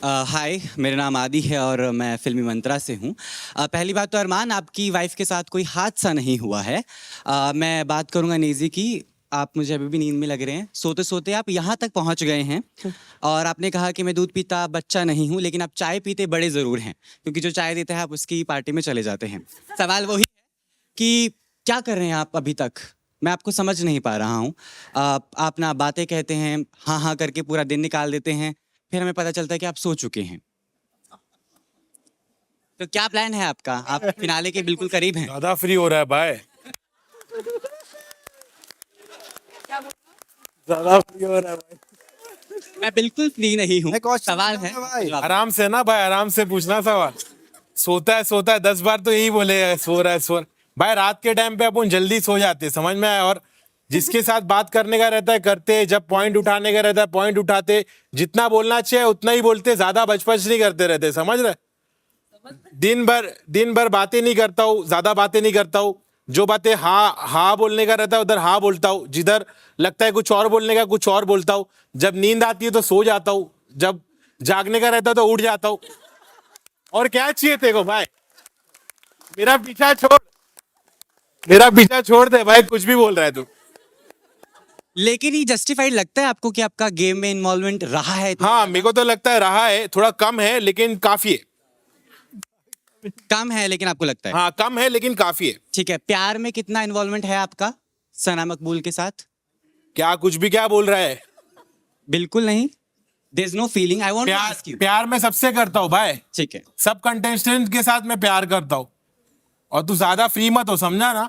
हाय, मेरा नाम आदि है और मैं फ़िल्मी मंत्रा से हूँ। पहली बात तो अरमान, आपकी वाइफ़ के साथ कोई हादसा नहीं हुआ है। मैं बात करूँगा नेज़ी की। आप मुझे अभी भी नींद में लग रहे हैं। सोते-सोते आप यहाँ तक पहुँच गए हैं और आपने कहा कि मैं दूध पीता बच्चा नहीं हूँ, लेकिन आप चाय पीते बड़े ज़रूर हैं, क्योंकि जो चाय देता है आप उसकी पार्टी में चले जाते हैं। सवाल वही है कि क्या कर रहे हैं आप अभी तक? मैं आपको समझ नहीं पा रहा हूँ। आप ना बातें कहते हैं, हाँ, हाँ करके पूरा दिन निकाल देते हैं, फिर हमें पता चलता है कि आप सो चुके हैं। तो क्या प्लान है आपका? आप फिनाले के बिल्कुल करीब हैं। ज्यादा फ्री हो रहा है भाई, ज्यादा फ्री हो रहा है भाई। मैं बिल्कुल फ्री नहीं हूँ। मैं क्वेश्चन सवाल है पूछूंगा भाई। जवाब। आराम से ना भाई, आराम से पूछना सवाल। सोता है 10 बार तो यही बोलेगा, सो रहा है सो रहा है। भाई रात के टाइम पे अपन जल्दी सो जाते हैं, समझ में आया। और जिसके साथ बात करने का रहता है करते, जब पॉइंट उठाने का रहता है पॉइंट उठाते, जितना बोलना चाहिए उतना ही बोलते, ज्यादा बचपच नहीं करते रहते, समझ रहे। दिन भर बातें नहीं करता हूँ, ज्यादा बातें नहीं करता हूँ। जो बातें हाँ हाँ बोलने का रहता है उधर हाँ बोलता हूँ, जिधर लगता है कुछ और बोलने का कुछ और बोलता हूँ। जब नींद आती है तो सो जाता हूँ, जब जागने का रहता है तो उठ जाता हूँ। और क्या चाहिए तेरे को भाई? मेरा पीछा छोड़, मेरा पीछा छोड़ दे भाई, कुछ भी बोल रहा है तू। लेकिन ये जस्टिफाइड लगता है आपको कि आपका गेम में इन्वॉल्वमेंट रहा है? हाँ मेरे को तो लगता है रहा है, थोड़ा कम है लेकिन काफी है। कम है लेकिन आपको लगता है? हाँ कम है लेकिन काफी है। ठीक है। प्यार में कितना इन्वॉल्वमेंट है आपका सना मकबूल के साथ? क्या कुछ भी क्या बोल रहा है? बिल्कुल नहीं। There is no feeling. I want to प्यार आस्क यू। प्यार मैं सबसे करता हूँ भाई, ठीक है। सब कंटेस्टेंट के साथ मैं प्यार करता हूँ। और तू ज्यादा फ्री मत हो, समझा ना।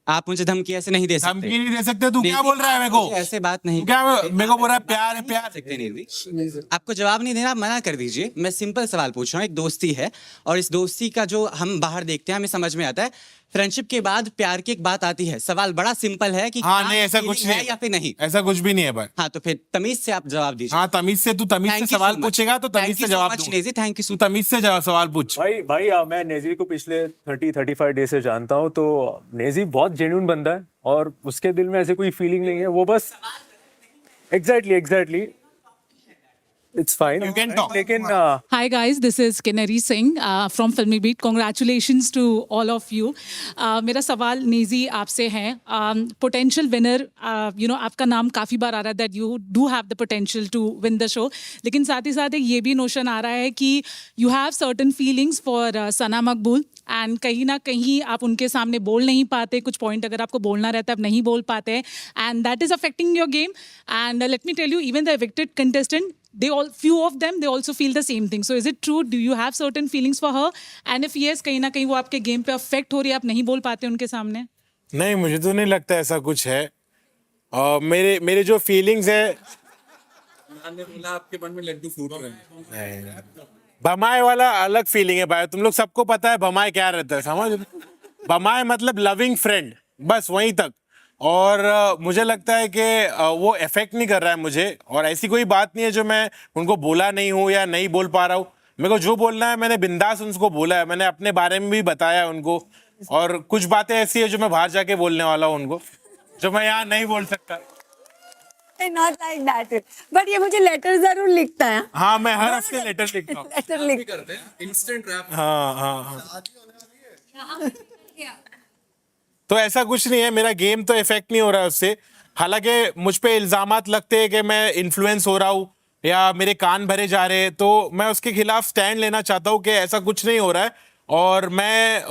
आप मुझे धमकी ऐसे नहीं दे सकते। धमकी नहीं दे सकते। तू क्या नहीं, बोल रहा है मेरे को? मुझे ऐसे बात नहीं तू क्या करते। मेरे को बोल रहा है प्यार है प्यार? सकते नहीं भी। आपको जवाब नहीं देना, आप मना कर दीजिए। मैं सिंपल सवाल पूछ रहा हूँ। एक दोस्ती है और इस दोस्ती का जो हम बाहर देखते हैं हमें समझ में आता है। फ्रेंडशिप के बाद प्यार की एक बात आती है। सवाल बड़ा सिंपल है कि हाँ क्या नहीं, ऐसा feeling कुछ है नहीं या फिर नहीं। ऐसा कुछ भी नहीं है भाई। हाँ तो फिर तमीज से आप जवाब दीजिए। हाँ तमीज से, तू तमीज से सवाल पूछेगा तो तमीज से जवाब दूंगा। नेजी, थैंक यू तू तमीज से सवाल पूछ। भाई मैं नेजी को पिछले 30-35 डे से जानता हूँ, तो नेजी बहुत जेन्युइन बंदा है और उसके दिल में ऐसे कोई फीलिंग नहीं है। वो बस exactly it's fine, You can talk. लेकिन Hi guys, this is Kinnari Singh from Filmy Beat. Congratulations to all of you. मेरा सवाल नेजी आपसे है। पोटेंशियल विनर, आपका नाम काफ़ी बार आ रहा है that you do have the potential to win the show, लेकिन साथ ही साथ एक ये भी नोशन आ रहा है कि you have certain feelings for Sana Maqbool and कहीं ना कहीं आप उनके सामने बोल नहीं पाते। कुछ पॉइंट अगर आपको बोलना रहता है आप नहीं बोल पाते हैं and that is affecting your game. And let me tell you, even the evicted contestant, few of them they also feel the same thing. So is it true? Do you have certain feelings for her? And if yes, कहीं ना कहीं वो आपके game पे affect हो रही है, आप नहीं बोल पाते उनके सामने? नहीं मुझे तो नहीं लगता ऐसा कुछ है। मेरे जो फीलिंग्स है, ने बोला आपके मन में लड्डू फूट रहे हैं। बमाए वाला अलग फीलिंग है भाई। तुम लोग सबको पता है बमाए क्या रहता है, समझ। बमाए मतलब लविंग फ्रेंड, बस वहीं तक। और मुझे लगता है कि वो इफेक्ट नहीं कर रहा है मुझे। और ऐसी कोई बात नहीं है जो मैं उनको बोला नहीं हूँ या नहीं बोल पा रहा हूँ। मेरे को जो बोलना है मैंने बिंदास उनको बोला है, मैंने अपने बारे में भी बताया उनको। और कुछ बातें ऐसी है जो मैं बाहर जाके बोलने वाला हूँ उनको, जो मैं यहाँ नहीं बोल सकता। Not like that. But ये मुझे लेटर जरूर लिखता है। हाँ मैं हर हफ्ते लेटर लिखता हूँ। लेटर लिख करते हैं इंस्टेंट रैप। हाँ हाँ हाँ। तो ऐसा कुछ नहीं है, मेरा गेम तो इफेक्ट नहीं हो रहा है उससे। हालांकि मुझ पे इल्जामात लगते हैं कि मैं इन्फ्लुएंस हो रहा हूँ या मेरे कान भरे जा रहे हैं, तो मैं उसके खिलाफ स्टैंड लेना चाहता हूँ कि ऐसा कुछ नहीं हो रहा है। और मैं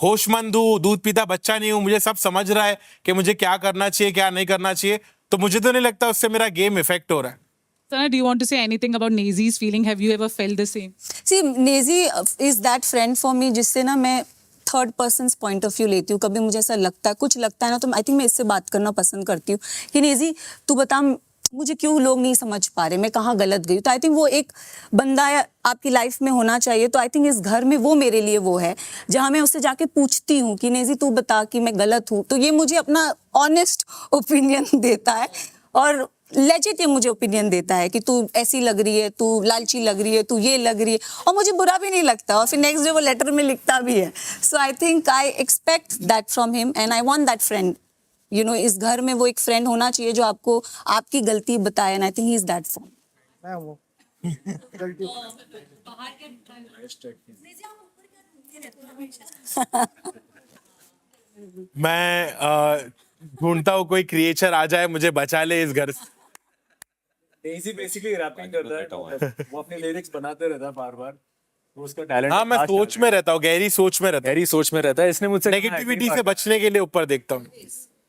होशमंद हूँ, दूध पीता बच्चा नहीं हूँ। मुझे सब समझ रहा है कि मुझे क्या करना चाहिए क्या नहीं करना चाहिए। तो मुझे तो नहीं लगता उससे मेरा गेम इफेक्ट हो रहा है। Sana, do you want to say anything about Nezi's feeling? Have you ever felt the same? See, Nezi is that friend for me जिससे ना मैं third person point of view लेती हूँ। कभी मुझे ऐसा लगता है, कुछ लगता है ना, तो आई थिंक मैं इससे बात करना पसंद करती हूँ कि नेजी तू बता मुझे क्यों लोग नहीं समझ पा रहे, मैं कहाँ गलत गई। तो आई थिंक वो एक बंदा आपकी लाइफ में होना चाहिए। तो आई थिंक इस घर में वो मेरे लिए वो है जहाँ मैं उससे जाके पूछती हूँ कि नेजी तू बता कि मैं गलत हूँ। तो ये मुझे अपना ऑनेस्ट ओपिनियन देता है और लेजिट ये मुझे ओपिनियन देता है कि तू ऐसी लग रही है, तू लालची लग रही है, तू ये लग रही है। और मुझे बुरा भी नहीं लगता और फिर नेक्स्ट डे वो लेटर में लिखता भी है। So I think I expect that from him and I want that friend. इस घर में वो एक फ्रेंड होना चाहिए जो आपको आपकी गलती बताए and I think he is that for. मैं ढूंढता हूँ कोई क्रिएचर आ जाए मुझे बचा ले इस घर से। नेजी बेसिकली रैपिंग करता है, वो अपने लिरिक्स बनाते रहता है बार बार, वो उसका टैलेंट। हाँ, मैं सोच में रहता हूँ, गहरी सोच में रहता गहरी सोच में रहता है। इसने मुझसे हूँ, नेगेटिविटी से बचने के लिए ऊपर देखता हूँ।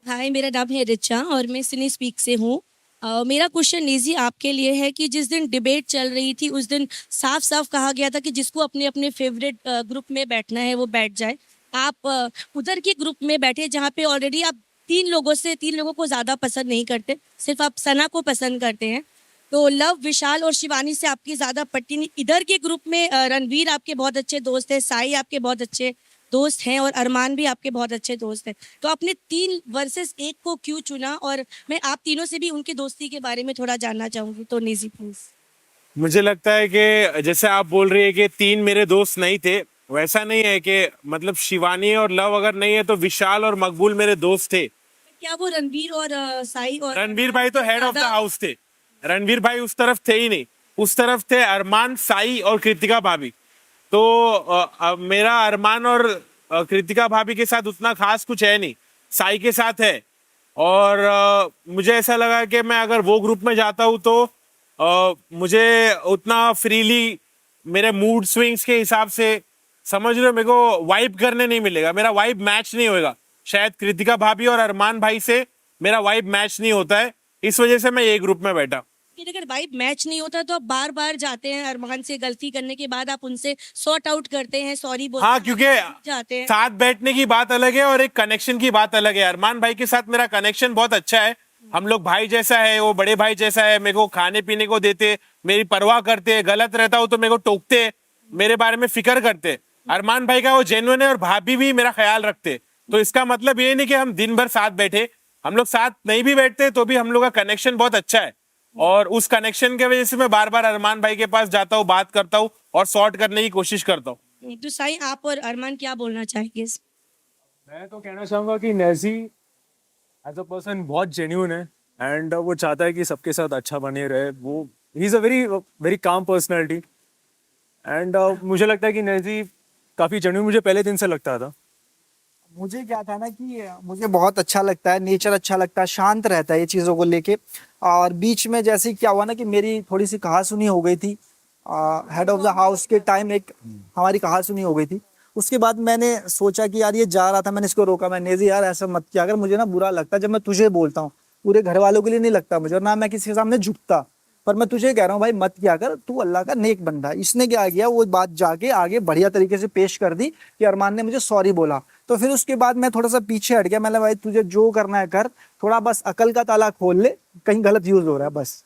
हाय, मेरा नाम है रिचा और मैं सिनी स्पीक से हूँ। मेरा क्वेश्चन नेजी आपके लिए है कि जिस दिन डिबेट चल रही थी उस दिन साफ साफ कहा गया था कि जिसको अपने अपने फेवरेट ग्रुप में बैठना है वो बैठ जाए। आप उधर के ग्रुप में बैठे जहाँ पे ऑलरेडी आप तीन लोगों को ज़्यादा पसंद नहीं करते, सिर्फ आप सना को पसंद करते हैं। तो लव, विशाल और शिवानी से आपकी ज़्यादा पट्टी नहीं। इधर के ग्रुप में रणवीर आपके बहुत अच्छे दोस्त हैं, साई आपके बहुत अच्छे दोस्त हैं और अरमान भी आपके बहुत अच्छे दोस्त हैं। तो आपने 3 वर्सेस 1 को क्यों चुना? और मैं आप तीनों से भी उनकी दोस्ती के बारे में थोड़ा जानना चाहूंगी, तो निजी प्लीज। मुझे लगता है कि जैसे आप बोल रही है कि 3 मेरे दोस्त नहीं थे, वैसा नहीं है कि मतलब शिवानी और लव अगर नहीं है तो विशाल और मकबूल मेरे दोस्त थे। क्या वो रणवीर और साई और रणवीर भाई तो हेड ऑफ द हाउस थे, रणवीर भाई उस तरफ थे ही नहीं, उस तरफ थे अरमान, साई और कृतिका भाभी। तो मेरा अरमान और कृतिका भाभी के साथ उतना खास कुछ है नहीं, साई के साथ है। और मुझे ऐसा लगा कि मैं अगर वो ग्रुप में जाता हूँ तो मुझे उतना फ्रीली मेरे मूड स्विंग्स के हिसाब से, समझ लो, मेरे को वाइब करने नहीं मिलेगा, मेरा वाइब मैच नहीं होएगा। शायद कृतिका भाभी और अरमान भाई से मेरा वाइब मैच नहीं होता है, इस वजह से मैं ये ग्रुप में बैठा। अगर वाइब मैच नहीं होता तो आप बार बार जाते हैं अरमान से, गलती करने के बाद आप उनसे सॉर्ट आउट करते हैं, सॉरी बोलते हाँ, हैं, क्योंकि जाते हैं। साथ बैठने की बात अलग है और एक कनेक्शन की बात अलग है। अरमान भाई के साथ मेरा कनेक्शन बहुत अच्छा है, हम लोग भाई जैसा है, वो बड़े भाई जैसा है, मेरे को खाने पीने को देते, मेरी परवाह करते, गलत रहता हूँ तो मेरे को टोकते, मेरे बारे में फिक्र करते। अरमान भाई का वो जेन्युइन है और भाभी भी मेरा ख्याल रखते। तो इसका मतलब ये नहीं कि हम दिन भर साथ बैठे, हम लोग साथ नहीं भी बैठते तो भी हम लोग का कनेक्शन बहुत अच्छा है। और उस कनेक्शन की वजह से मैं बार बार अरमान भाई के पास जाता हूँ, बात करता हूँ और सॉर्ट करने की कोशिश करता हूँ। तो साई, आप और अरमान क्या बोलना चाहेंगे? मैं तो कहना चाहूंगा कि नेजी एज अ पर्सन बहुत जेन्युइन है एंड वो चाहता है कि सबके साथ अच्छा बने रहे। वो he is a very very calm personality and मुझे लगता है कि नेजी काफ़ी जेन्युइन मुझे पहले दिन से लगता था। मुझे क्या था ना कि मुझे बहुत अच्छा लगता है, नेचर अच्छा लगता है, शांत रहता है ये चीज़ों को लेके। और बीच में जैसे क्या हुआ ना कि मेरी थोड़ी सी कहासुनी हो गई थी, हेड ऑफ द हाउस के टाइम एक हमारी कहासुनी हो गई थी। उसके बाद मैंने सोचा कि यार ये जा रहा था, मैंने इसको रोका, मैं नेजी यार ऐसा मत किया, अगर मुझे ना बुरा लगता जब मैं तुझे बोलता हूँ, पूरे घर वालों के लिए नहीं लगता मुझे, और ना मैं किसी के सामने झुकता, पर मैं तुझे कह रहा हूँ भाई मत किया कर, तू अल्लाह का नेक बंदा है। इसने क्या किया, वो बात जाके आगे बढ़िया तरीके से पेश कर दी कि अरमान ने मुझे सॉरी बोला। तो फिर उसके बाद मैं थोड़ा सा पीछे हट गया, मतलब भाई तुझे जो करना है कर, थोड़ा बस अकल का ताला खोल ले, कहीं गलत यूज हो रहा है बस।